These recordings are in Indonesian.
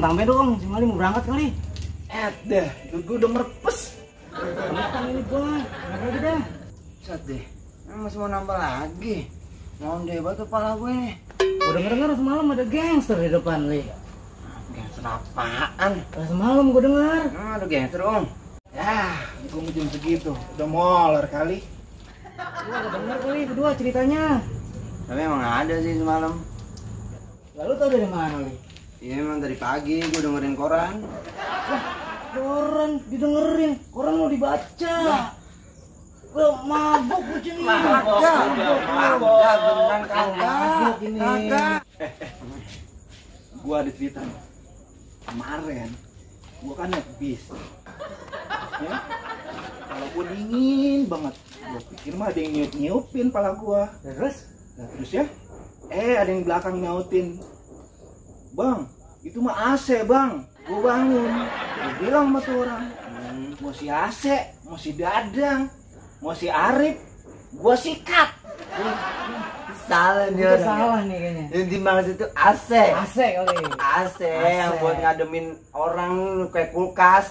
tambahin dong, si Mali mau berangkat kali. Deh, gue udah merepes. Kenapa ini gua? Kenapa lagi dah? Set deh, masih mau nambah lagi. Ngondeh banget kepala gue nih. Gua denger semalam ada gangster di depan, Li. Gangster apaan? Semalam gua dengar. Ada gangster, Om. Ya, gue jam segitu. Udah molor kali. Gua udah denger kali berdua ceritanya. Tapi emang ada sih semalam. Lalu tau dari mana, Li? Iya, emang dari pagi gue dengerin koran. Wah, koran didengerin, koran mau dibaca. Wah, mabuk kucing ini. Mabok, beneran kagak ini. Kagak. Gua ada cerita nih. Kemarin gua kan naik bis. Ya? Kalau gua dingin banget. Gua pikir mah ada yang niup-niupin pala gua. Terus? Nah, terus ya? Ada yang belakang nyautin. Bang, itu mah AC, Bang. Gua bangun. Gua bilang sama tuh orang, mau si AC, mau si Dadang, mau si Arif, gua sikat. Salah nih Itu orang. salah nih kayaknya. Yang dimaksud itu AC. AC kali. AC yang buat ngademin orang kayak kulkas.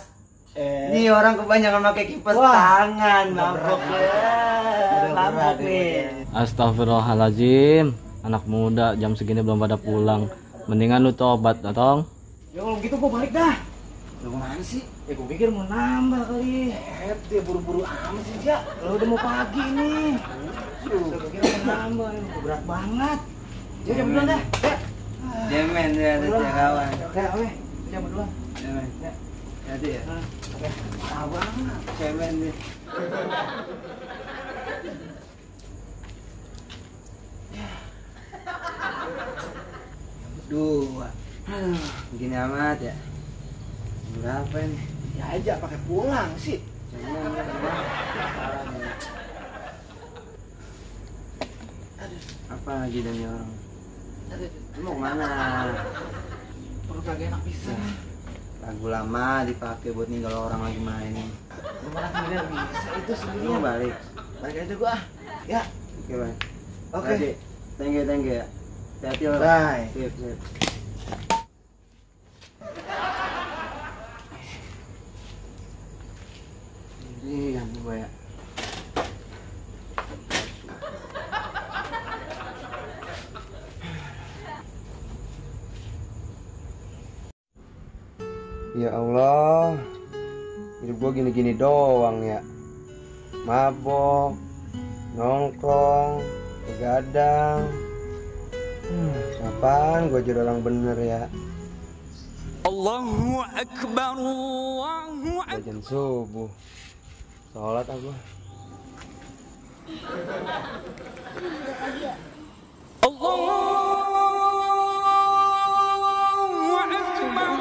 Nih Eh, orang kebanyakan pakai kipas Wah. tangan, mabok berat mabok ini, nih. Astagfirullahaladzim, anak muda jam segini belum pada pulang. Mendingan lu tobat, datang. Ya kalau gitu gua balik dah. lu mana sih? Ya gua pikir mau nambah kali. Dia buru-buru amat sih, Ja. Kalau udah mau pagi nih. Gua pikir mau nambah, ini berat banget. Ya jam duluan dah. Ya. Jemen dia ada kawan. Ya, oke. Jam duluan. Jemen. Ya. Jadi ya. Oke. Tahu banget. Jemen dia. Dua. Gini amat ya. Berapa ini? Ya aja pakai pulang sih. Jemen. Apa lagi dan orang? Lu mau kemana? Perut kagak enak pisan. Lagu lama dipakai buat nih kalau orang lagi main. Lu malah sendirian bisa itu Lu sendirian. balik. Balik aja gua. Ya. Oke, bang. Oke. Oke. Thank you ya. Hati-hati lo. Bye. Sip, sip. Ini yang gue ya. Ya Allah, hidup gue gini-gini doang ya. Mabok, nongkrong, begadang. Kapan gue jadi orang bener ya? Allahu Akbar, Allahu Akbar. Bagian subuh, sholat aku. Allahu Akbar.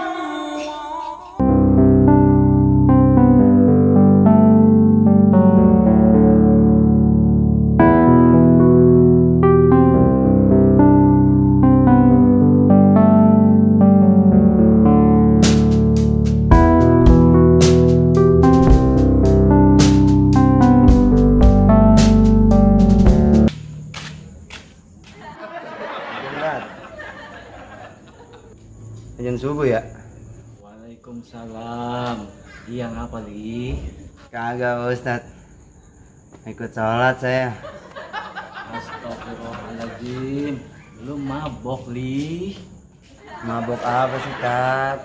Berat. Bagian subuh ya? Waalaikumsalam. Iya ngapa, Li? Kagak Ustad. Ikut sholat saya. Astagfirullahaladzim. Lu mabok, Li. Mabok apa sih, Tat?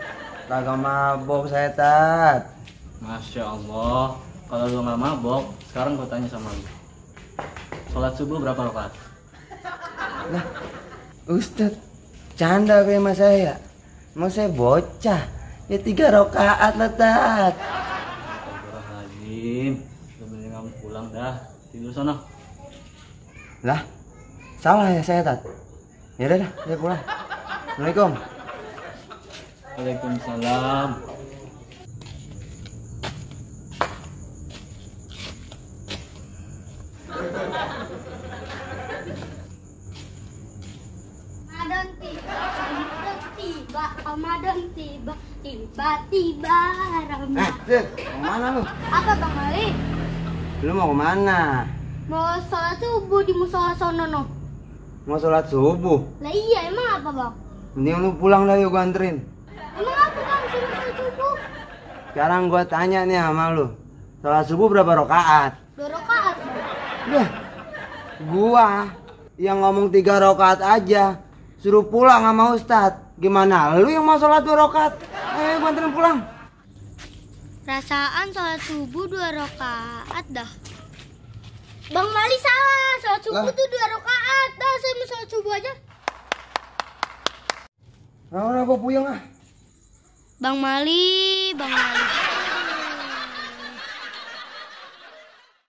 Kagak mabok saya, Tat. Masya Allah. Kalau lu nggak mabok, sekarang gue tanya sama lu. Sholat subuh berapa rakaat? Lah, Ustad, canda kayak mas saya. Mau saya bocah. Ya 3 rakaat lah, Tat. Astagfirullahaladzim. Lu mendingan pulang dah. Tidur sana. Lah, salah ya saya, Tat. Ya udah dah, saya pulang. Assalamualaikum. Waalaikumsalam. Ramadan tiba, tiba-tiba Ramadan. Sid, kemana lu? Apa Bang Ali? Lu mau kemana? Mau sholat subuh di musola sono no. Mau sholat subuh? Lah iya, emang apa Bang? Mending lu pulang dah, yuk gua anterin. Emang Sekarang gua tanya nih sama lu. Sholat subuh berapa rakaat? 2 rakaat. Udah. Gua yang ngomong 3 rakaat aja suruh pulang sama Ustadz. Gimana lu yang mau sholat 2 rakaat? Ayo gua anterin pulang. Perasaan sholat subuh 2 rakaat dah. Bang Mali salah, sholat subuh Lah. tuh 2 rakaat. Dah saya mau sholat subuh aja. Nah, gua puyeng ah. Bang Mali.